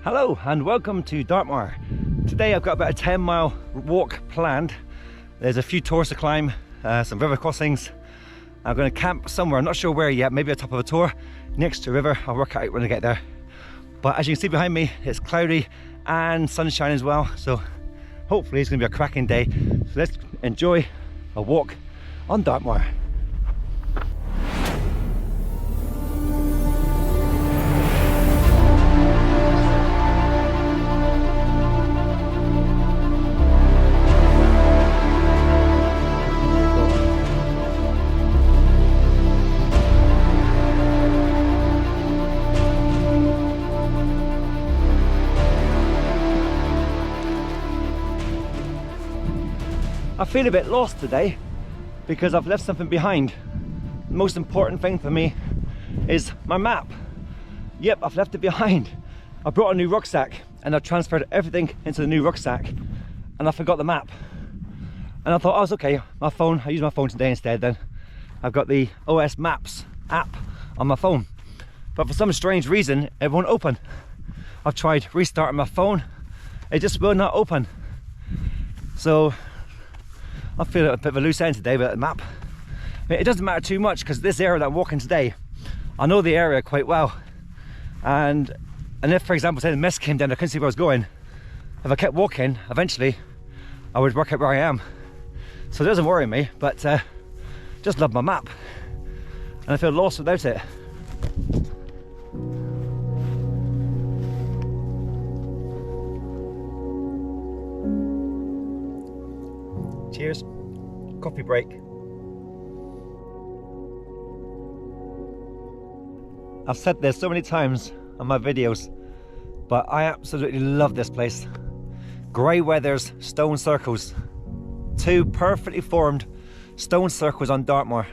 Hello and welcome to Dartmoor. Today I've got about a 10-mile walk planned. There's a few tors to climb, some river crossings. I'm going to camp somewhere, I'm not sure where yet, maybe on top of a tor next to a river. I'll work out when I get there. But as you can see behind me, it's cloudy and sunshine as well, so hopefully it's going to be a cracking day. So let's enjoy a walk on Dartmoor. I feel a bit lost today because I've left something behind. The most important thing for me is my map. Yep, I've left it behind. I brought a new rucksack and I transferred everything into the new rucksack and I forgot the map. And I thought, oh, it's okay, my phone, I use my phone today instead then. I've got the OS Maps app on my phone. But for some strange reason, it won't open. I've tried restarting my phone, it just will not open. So I feel a bit of a loose end today with the map. I mean, it doesn't matter too much because this area that I'm walking today, I know the area quite well. And if, for example, say the mist came down, I couldn't see where I was going. If I kept walking, eventually I would work out where I am. So it doesn't worry me, but just love my map. And I feel lost without it. Cheers. Coffee break. I've said this so many times on my videos, but I absolutely love this place. Wethers Stone Circles. 2 perfectly formed stone circles on Dartmoor.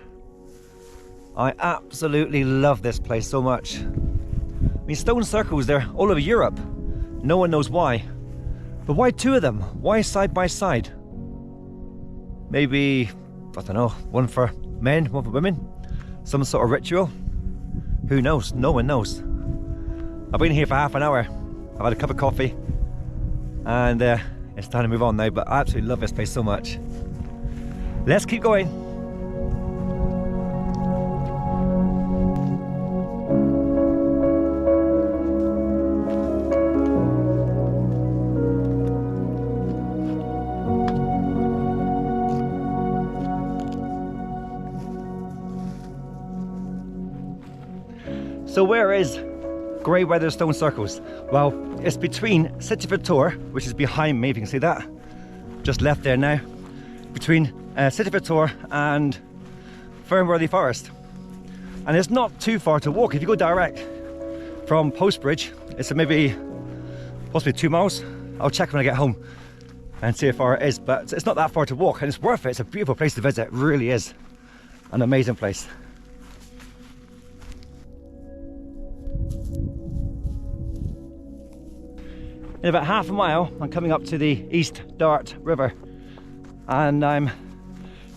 I absolutely love this place so much. I mean, stone circles, they're all over Europe. No one knows why. But why 2 of them? Why side by side? Maybe, I don't know, one for men, one for women? Some sort of ritual? Who knows? No one knows. I've been here for half an hour. I've had a cup of coffee and it's time to move on now, but I absolutely love this place so much. Let's keep going. So where is Wethers Stone Circles? Well, it's between Tor, which is behind me, if you can see that. Just left there now. Between Tor and Fernworthy Forest. And it's not too far to walk. If you go direct from Postbridge, it's maybe possibly 2 miles. I'll check when I get home and see how far it is, but it's not that far to walk and it's worth it. It's a beautiful place to visit, it really is. An amazing place. In about half a mile, I'm coming up to the East Dart River and I'm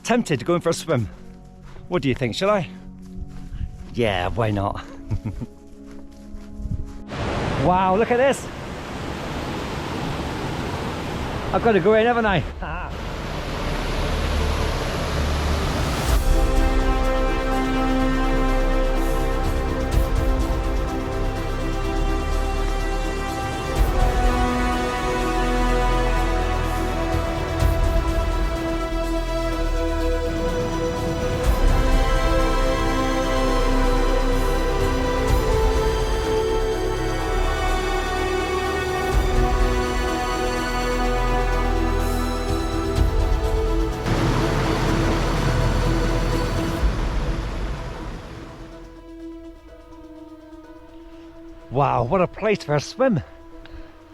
tempted to go in for a swim. What do you think, shall I? Yeah, why not? Wow, look at this! I've got to go in, haven't I? Wow, what a place for a swim.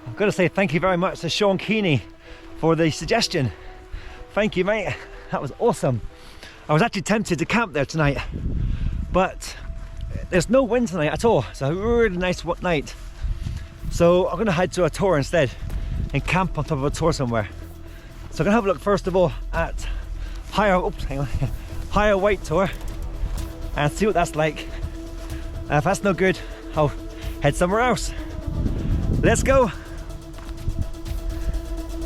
I've got to say thank you very much to Sean Keeney for the suggestion. Thank you, mate. That was awesome. I was actually tempted to camp there tonight, but there's no wind tonight at all. It's a really nice night. So I'm going to head to a tor instead and camp on top of a tor somewhere. So I'm going to have a look first of all at Higher White Tor and see what that's like. If that's no good, I'll head somewhere else. Let's go.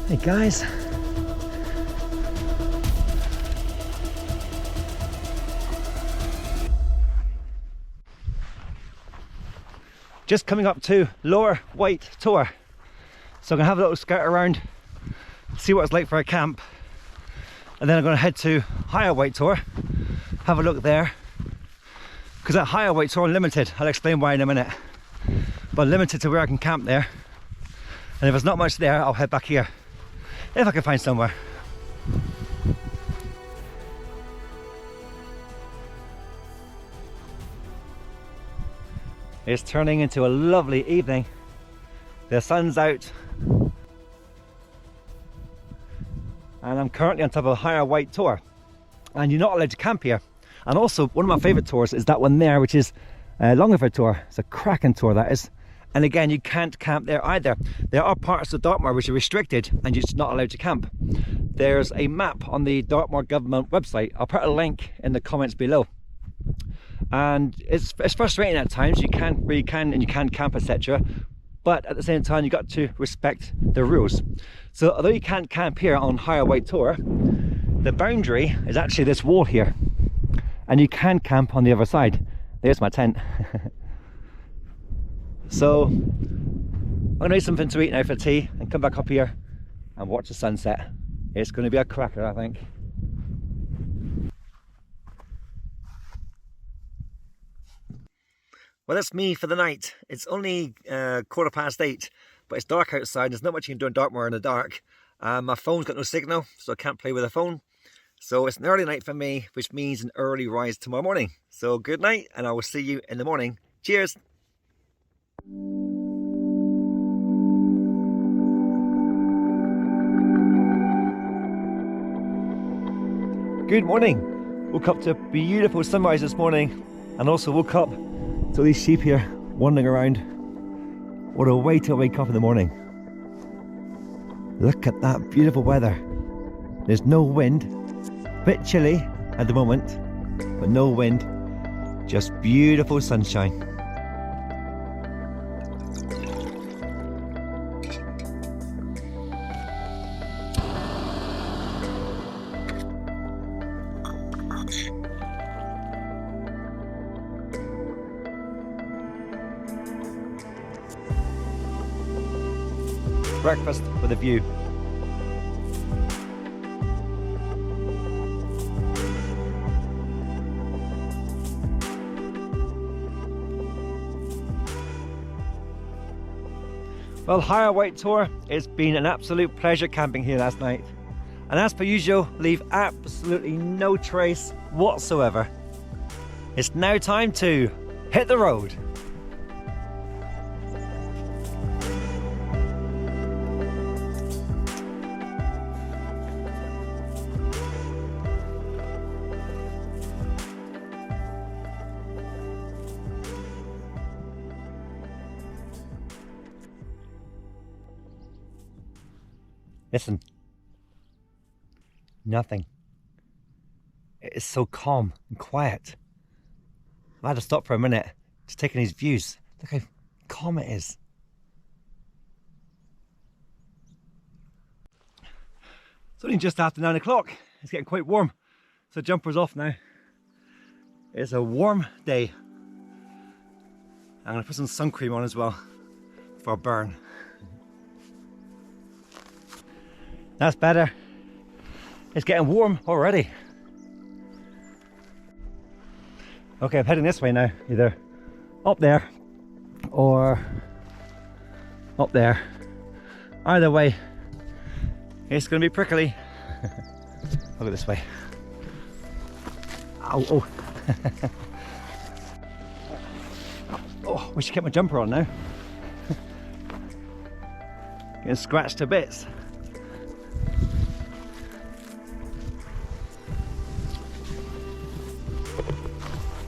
Hey guys. Just coming up to Lower White Tor. So I'm gonna have a little scout around, see what it's like for a camp. And then I'm gonna head to Higher White Tor, have a look there. Because at Higher White Tor I'm limited, I'll explain why in a minute. But I'm limited to where I can camp there. And if there's not much there, I'll head back here. If I can find somewhere. It's turning into a lovely evening. The sun's out. And I'm currently on top of Higher White Tor. And you're not allowed to camp here. And also, one of my favourite tours is that one there, which is Wethers Tour. It's a cracking tour, that is. And again, you can't camp there either. There are parts of Dartmoor which are restricted and you're just not allowed to camp. There's a map on the Dartmoor government website. I'll put a link in the comments below. And it's frustrating at times. You can't camp, etc. But at the same time, you've got to respect the rules. So although you can't camp here on Higher White Tor, the boundary is actually this wall here. And you can camp on the other side. There's my tent. So I'm gonna need something to eat now for tea and come back up here and watch the sunset. It's gonna be a cracker, I think. Well, that's me for the night. It's only 8:15, but it's dark outside. There's not much you can do in Dartmoor in the dark. My phone's got no signal, so I can't play with the phone. So it's an early night for me, which means an early rise tomorrow morning. So good night, and I will see you in the morning. Cheers. Good morning. Woke up to a beautiful sunrise this morning, and also woke up to these sheep here wandering around. What a way to wake up in the morning. Look at that beautiful weather. There's no wind, a bit chilly at the moment, but no wind, just beautiful sunshine. Breakfast with a view. Well, Higher White Tor, it's been an absolute pleasure camping here last night. And as per usual, leave absolutely no trace whatsoever. It's now time to hit the road. Listen, nothing. It is so calm and quiet. I had to stop for a minute to take in these views. Look how calm it is. It's only just after 9 o'clock. It's getting quite warm, so jumper's off now. It's a warm day. I'm going to put some sun cream on as well for a burn. That's better. It's getting warm already. Okay, I'm heading this way now, either up there or up there. Either way, it's going to be prickly. I'll go this way. Ow, oh. Oh, wish I kept my jumper on now. Getting scratched to bits.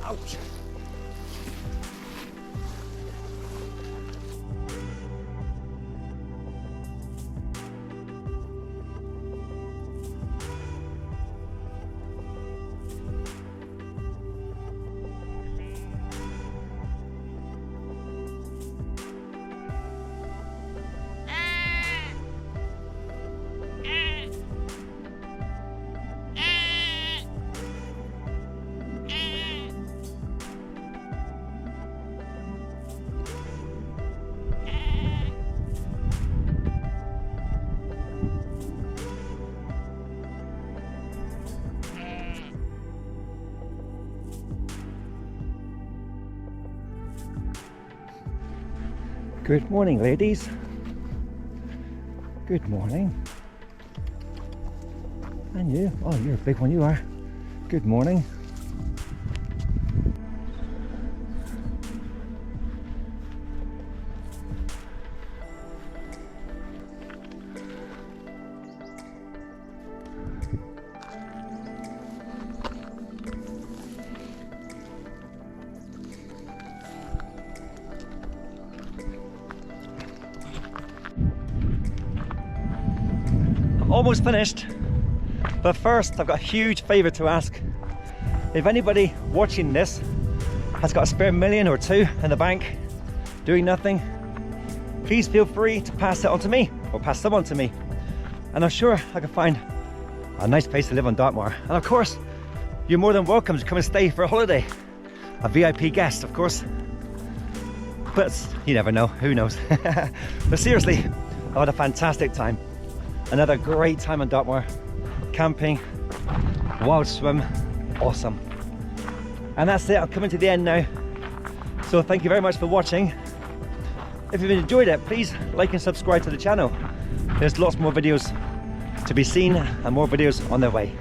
Ouch. Good morning, ladies. Good morning. And you? Oh, you're a big one, you are. Good morning. Almost finished, but first I've got a huge favour to ask. If anybody watching this has got a spare million or two in the bank doing nothing, please feel free to pass it on to me or pass some on to me, and I'm sure I can find a nice place to live on Dartmoor. And of course, you're more than welcome to come and stay for a holiday, a VIP guest of course, but you never know, who knows. But seriously, I've had a fantastic time. Another great time on Dartmoor, camping, wild swim, awesome. And that's it, I'm coming to the end now. So thank you very much for watching. If you've enjoyed it, please like and subscribe to the channel. There's lots more videos to be seen and more videos on their way.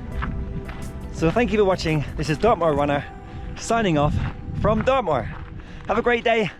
So thank you for watching. This is Dartmoor Runner signing off from Dartmoor. Have a great day.